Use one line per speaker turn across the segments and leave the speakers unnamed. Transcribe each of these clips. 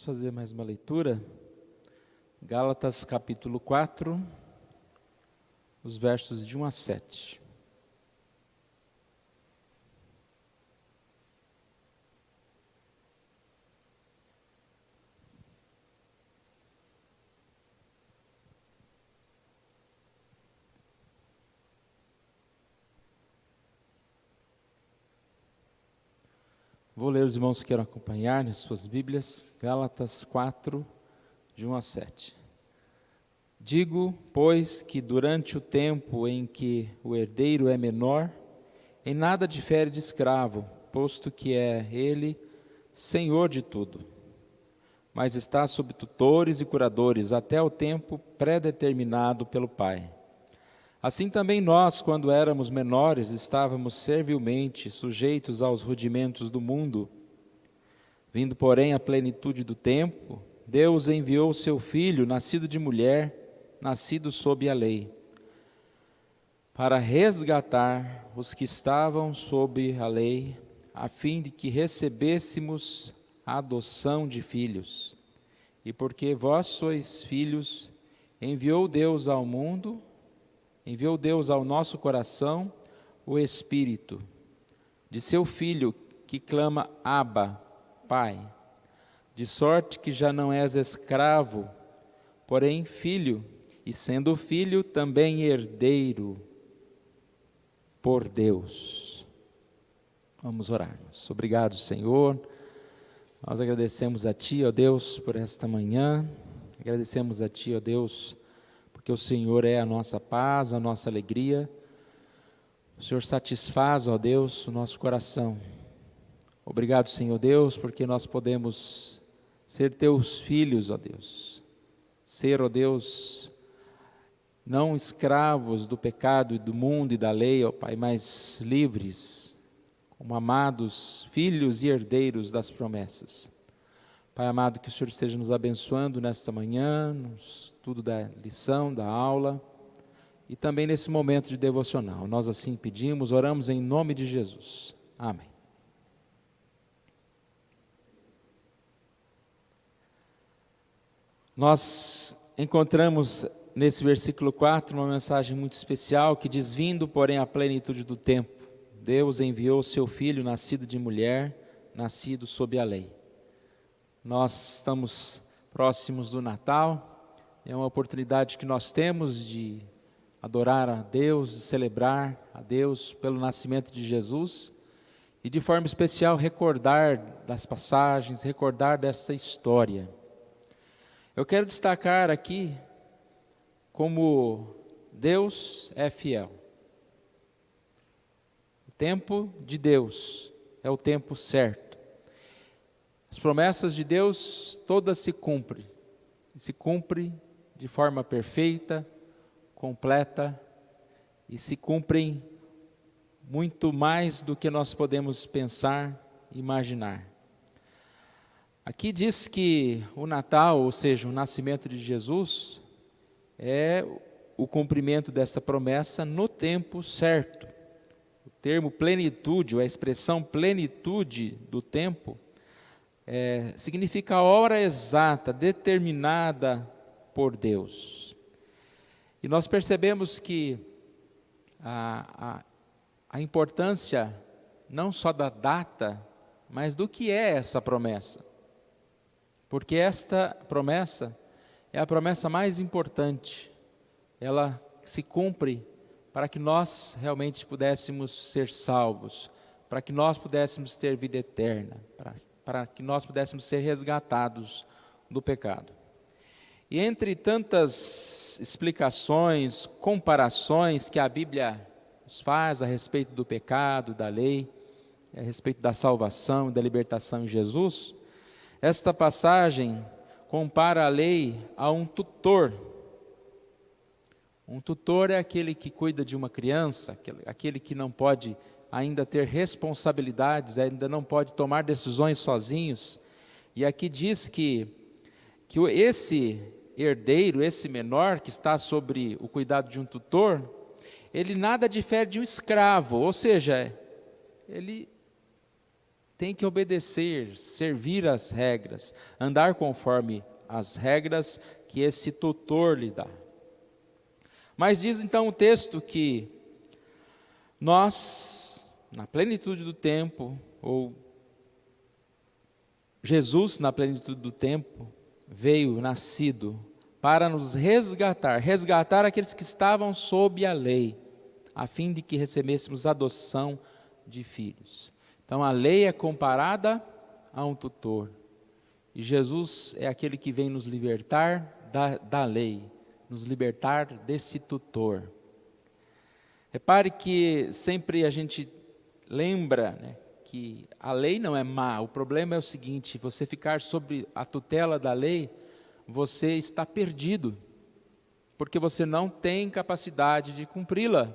fazer mais uma leitura. Gálatas capítulo 4, os versos de 1 a 7. Vou ler, os irmãos que queiram acompanhar nas suas Bíblias, Gálatas 4, de 1 a 7. Digo, pois, que durante o tempo em que o herdeiro é menor, em nada difere de escravo, posto que é ele senhor de tudo, mas está sob tutores e curadores até o tempo pré-determinado pelo Pai. Assim também nós, quando éramos menores, estávamos servilmente sujeitos aos rudimentos do mundo. Vindo, porém, à plenitude do tempo, Deus enviou o seu Filho, nascido de mulher, nascido sob a lei, para resgatar os que estavam sob a lei, a fim de que recebêssemos a adoção de filhos. E porque vós sois filhos, enviou Deus ao nosso coração o Espírito de seu Filho, que clama Abba, Pai. De sorte que já não és escravo, porém filho, e sendo filho, também herdeiro por Deus. Vamos orar. Obrigado, Senhor. Nós agradecemos a Ti, ó Deus, por esta manhã. Agradecemos a Ti, ó Deus, porque o Senhor é a nossa paz, a nossa alegria. O Senhor satisfaz, ó Deus, o nosso coração. Obrigado, Senhor Deus, porque nós podemos ser Teus filhos, ó Deus. Ser, ó Deus, não escravos do pecado e do mundo e da lei, ó Pai, mas livres, como amados filhos e herdeiros das promessas. Pai amado, que o Senhor esteja nos abençoando nesta manhã, no estudo da lição, da aula, e também nesse momento de devocional. Nós assim pedimos, oramos em nome de Jesus. Amém. Nós encontramos nesse versículo 4 uma mensagem muito especial que diz: vindo, porém, à plenitude do tempo, Deus enviou o seu Filho, nascido de mulher, nascido sob a lei. Nós estamos próximos do Natal, é uma oportunidade que nós temos de adorar a Deus, de celebrar a Deus pelo nascimento de Jesus e de forma especial recordar das passagens, recordar dessa história. Eu quero destacar aqui como Deus é fiel. O tempo de Deus é o tempo certo. As promessas de Deus todas se cumprem de forma perfeita, completa, e se cumprem muito mais do que nós podemos pensar e imaginar. Aqui diz que o Natal, ou seja, o nascimento de Jesus, é o cumprimento dessa promessa no tempo certo. O termo plenitude, ou a expressão plenitude do tempo, significa a hora exata, determinada por Deus. E nós percebemos que a importância não só da data, mas do que é essa promessa. Porque esta promessa é a promessa mais importante. Ela se cumpre para que nós realmente pudéssemos ser salvos, para que nós pudéssemos ter vida eterna, para que nós pudéssemos ser resgatados do pecado. E entre tantas explicações, comparações que a Bíblia nos faz a respeito do pecado, da lei, a respeito da salvação e da libertação em Jesus, esta passagem compara a lei a um tutor. Um tutor é aquele que cuida de uma criança, aquele que não pode ainda ter responsabilidades, ainda não pode tomar decisões sozinhos. E aqui diz que esse herdeiro, esse menor que está sobre o cuidado de um tutor, ele nada difere de um escravo, ou seja, ele tem que obedecer, servir às regras, andar conforme as regras que esse tutor lhe dá. Mas diz então o texto que nós, na plenitude do tempo, ou Jesus na plenitude do tempo, veio, nascido, para nos resgatar aqueles que estavam sob a lei, a fim de que recebêssemos adoção de filhos. Então a lei é comparada a um tutor, e Jesus é aquele que vem nos libertar da lei, nos libertar desse tutor. Repare que sempre a gente lembra, né, que a lei não é má. O problema é o seguinte: você ficar sob a tutela da lei, você está perdido, porque você não tem capacidade de cumpri-la.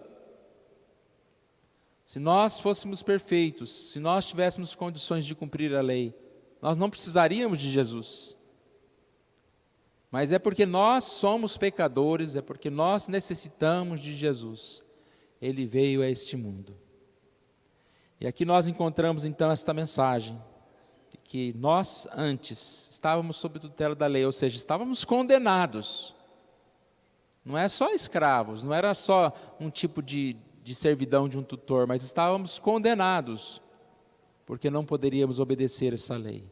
Se nós fôssemos perfeitos, se nós tivéssemos condições de cumprir a lei, nós não precisaríamos de Jesus. Mas é porque nós somos pecadores, é porque nós necessitamos de Jesus. Ele veio a este mundo. E aqui nós encontramos então esta mensagem, de que nós antes estávamos sob tutela da lei, ou seja, estávamos condenados. Não é só escravos, não era só um tipo de servidão de um tutor, mas estávamos condenados, porque não poderíamos obedecer essa lei.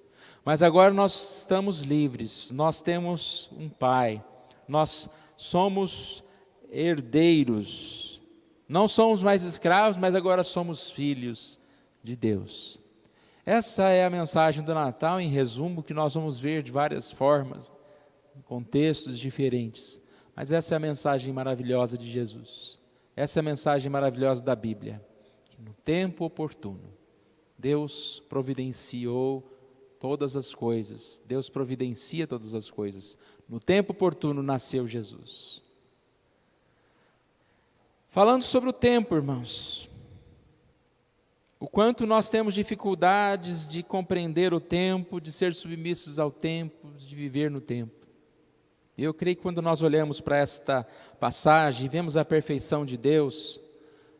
Mas agora nós estamos livres, nós temos um Pai, nós somos herdeiros, não somos mais escravos, mas agora somos filhos de Deus. Essa é a mensagem do Natal, em resumo, que nós vamos ver de várias formas, em contextos diferentes, mas essa é a mensagem maravilhosa de Jesus. Essa é a mensagem maravilhosa da Bíblia, que no tempo oportuno, Deus providenciou todas as coisas, Deus providencia todas as coisas. No tempo oportuno nasceu Jesus. Falando sobre o tempo, irmãos, o quanto nós temos dificuldades de compreender o tempo, de ser submissos ao tempo, de viver no tempo. Eu creio que quando nós olhamos para esta passagem e vemos a perfeição de Deus,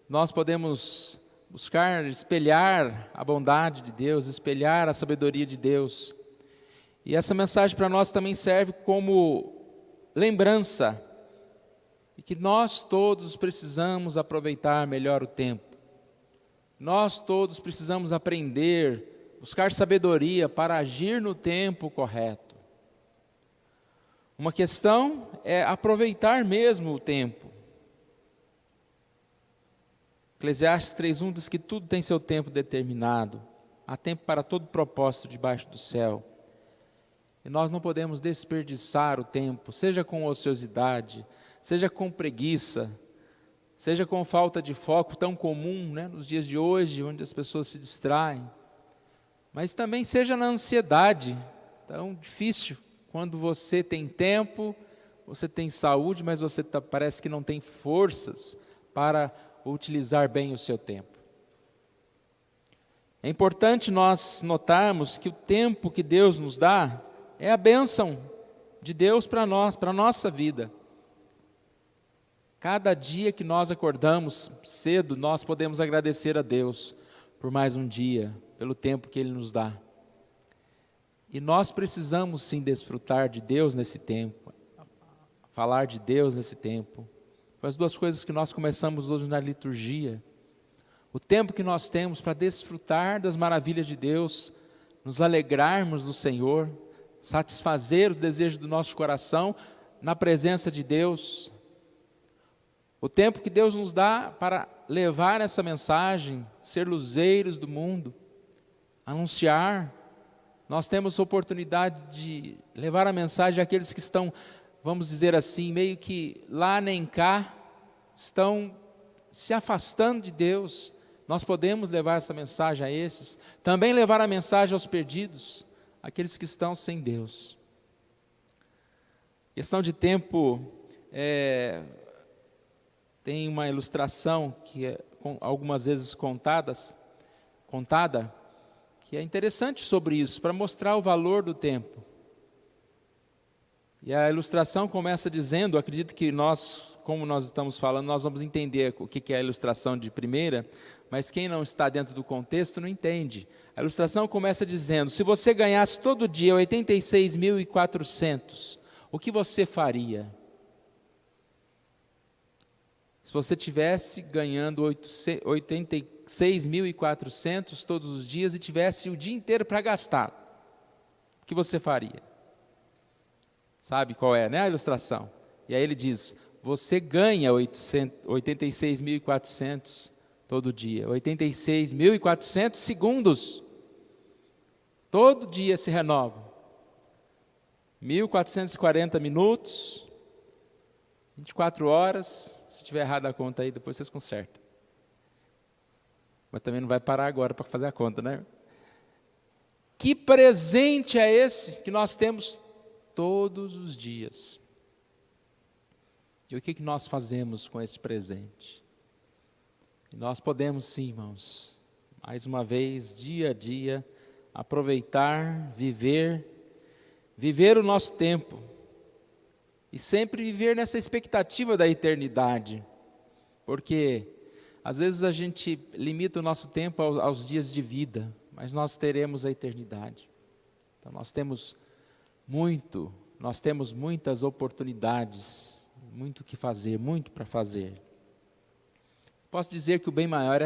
nós podemos buscar espelhar a bondade de Deus, espelhar a sabedoria de Deus. E essa mensagem para nós também serve como lembrança de que nós todos precisamos aproveitar melhor o tempo. Nós todos precisamos aprender, buscar sabedoria para agir no tempo correto. Uma questão é aproveitar mesmo o tempo. Eclesiastes 3:1 diz que tudo tem seu tempo determinado. Há tempo para todo propósito debaixo do céu. E nós não podemos desperdiçar o tempo, seja com ociosidade, seja com preguiça, seja com falta de foco tão comum, né, nos dias de hoje, onde as pessoas se distraem. Mas também seja na ansiedade, tão difícil. Quando você tem tempo, você tem saúde, mas você parece que não tem forças para utilizar bem o seu tempo. É importante nós notarmos que o tempo que Deus nos dá é a bênção de Deus para nós, para a nossa vida. Cada dia que nós acordamos cedo, nós podemos agradecer a Deus por mais um dia, pelo tempo que Ele nos dá. E nós precisamos sim desfrutar de Deus nesse tempo, falar de Deus nesse tempo. Foi as duas coisas que nós começamos hoje na liturgia. O tempo que nós temos para desfrutar das maravilhas de Deus, nos alegrarmos do Senhor, satisfazer os desejos do nosso coração na presença de Deus. O tempo que Deus nos dá para levar essa mensagem, ser luzeiros do mundo, anunciar. Nós temos a oportunidade de levar a mensagem àqueles que estão, vamos dizer assim, meio que lá nem cá, estão se afastando de Deus. Nós podemos levar essa mensagem a esses, também levar a mensagem aos perdidos, aqueles que estão sem Deus. Questão de tempo, tem uma ilustração que é algumas vezes contada, que é interessante sobre isso, para mostrar o valor do tempo. E a ilustração começa dizendo, acredito que nós como nós estamos falando, nós vamos entender o que é a ilustração de primeira, mas quem não está dentro do contexto não entende. A ilustração começa dizendo: se você ganhasse todo dia 86.400, o que você faria? Se você tivesse ganhando 86.400 todos os dias e tivesse o dia inteiro para gastar, o que você faria? Sabe qual é, né, a ilustração? E aí ele diz: você ganha 86.400 todo dia, 86.400 segundos, todo dia se renova, 1.440 minutos, 24 horas, se tiver errado a conta aí, depois vocês consertam. Mas também não vai parar agora para fazer a conta, né? Que presente é esse que nós temos todos os dias? E o que nós fazemos com esse presente? E nós podemos sim, irmãos, mais uma vez, dia a dia, aproveitar, viver o nosso tempo. E sempre viver nessa expectativa da eternidade. Porque às vezes a gente limita o nosso tempo aos dias de vida, mas nós teremos a eternidade. Então nós temos muitas oportunidades, muito o que fazer, muito para fazer. Posso dizer que o bem maior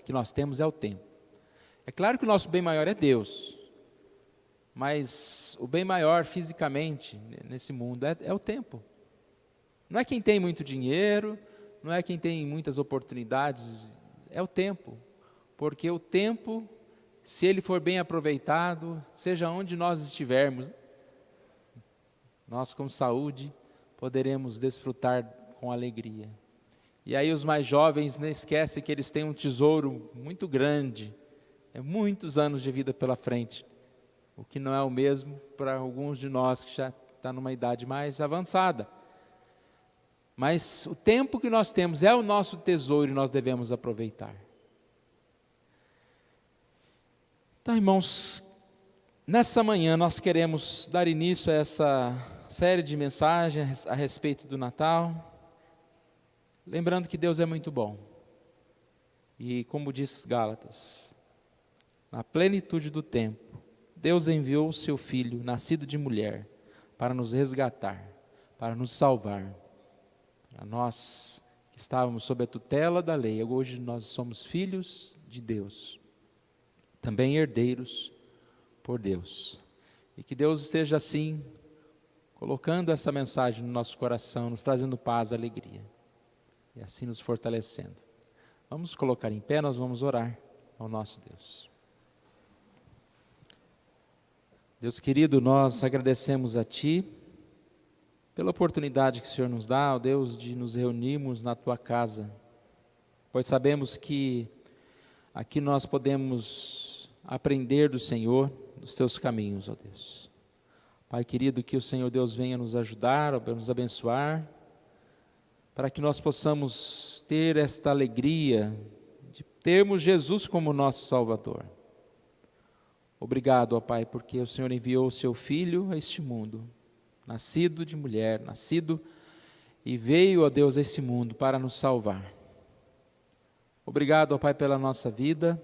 que nós temos é o tempo. É claro que o nosso bem maior é Deus, mas o bem maior fisicamente nesse mundo é o tempo. Não é quem tem muito dinheiro, não é quem tem muitas oportunidades, é o tempo. Porque o tempo, se ele for bem aproveitado, seja onde nós estivermos, nós com saúde poderemos desfrutar com alegria. E aí os mais jovens não esquecem que eles têm um tesouro muito grande, muitos anos de vida pela frente, o que não é o mesmo para alguns de nós que já estão numa idade mais avançada. Mas o tempo que nós temos é o nosso tesouro e nós devemos aproveitar. Então, irmãos, nessa manhã nós queremos dar início a essa série de mensagens a respeito do Natal, lembrando que Deus é muito bom. E como diz Gálatas, na plenitude do tempo, Deus enviou o seu Filho, nascido de mulher, para nos resgatar, para nos salvar. Para nós que estávamos sob a tutela da lei, hoje nós somos filhos de Deus, também herdeiros por Deus. E que Deus esteja assim, colocando essa mensagem no nosso coração, nos trazendo paz e alegria, e assim nos fortalecendo. Vamos colocar em pé, nós vamos orar ao nosso Deus. Deus querido, nós agradecemos a Ti pela oportunidade que o Senhor nos dá, ó Deus, de nos reunirmos na Tua casa, pois sabemos que aqui nós podemos aprender do Senhor, dos Teus caminhos, ó Deus. Pai querido, que o Senhor Deus venha nos ajudar, nos abençoar, para que nós possamos ter esta alegria de termos Jesus como nosso Salvador. Obrigado, ó Pai, porque o Senhor enviou o Seu Filho a este mundo, nascido de mulher, e veio, ó Deus, a esse mundo para nos salvar. Obrigado, ó Pai, pela nossa vida,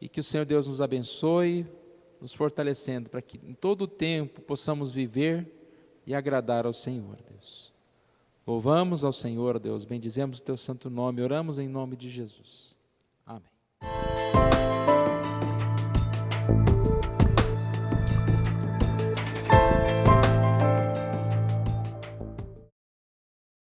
e que o Senhor Deus nos abençoe, nos fortalecendo, para que em todo o tempo possamos viver e agradar ao Senhor, Deus. Louvamos ao Senhor, Deus, bendizemos o Teu santo nome, oramos em nome de Jesus. Amém.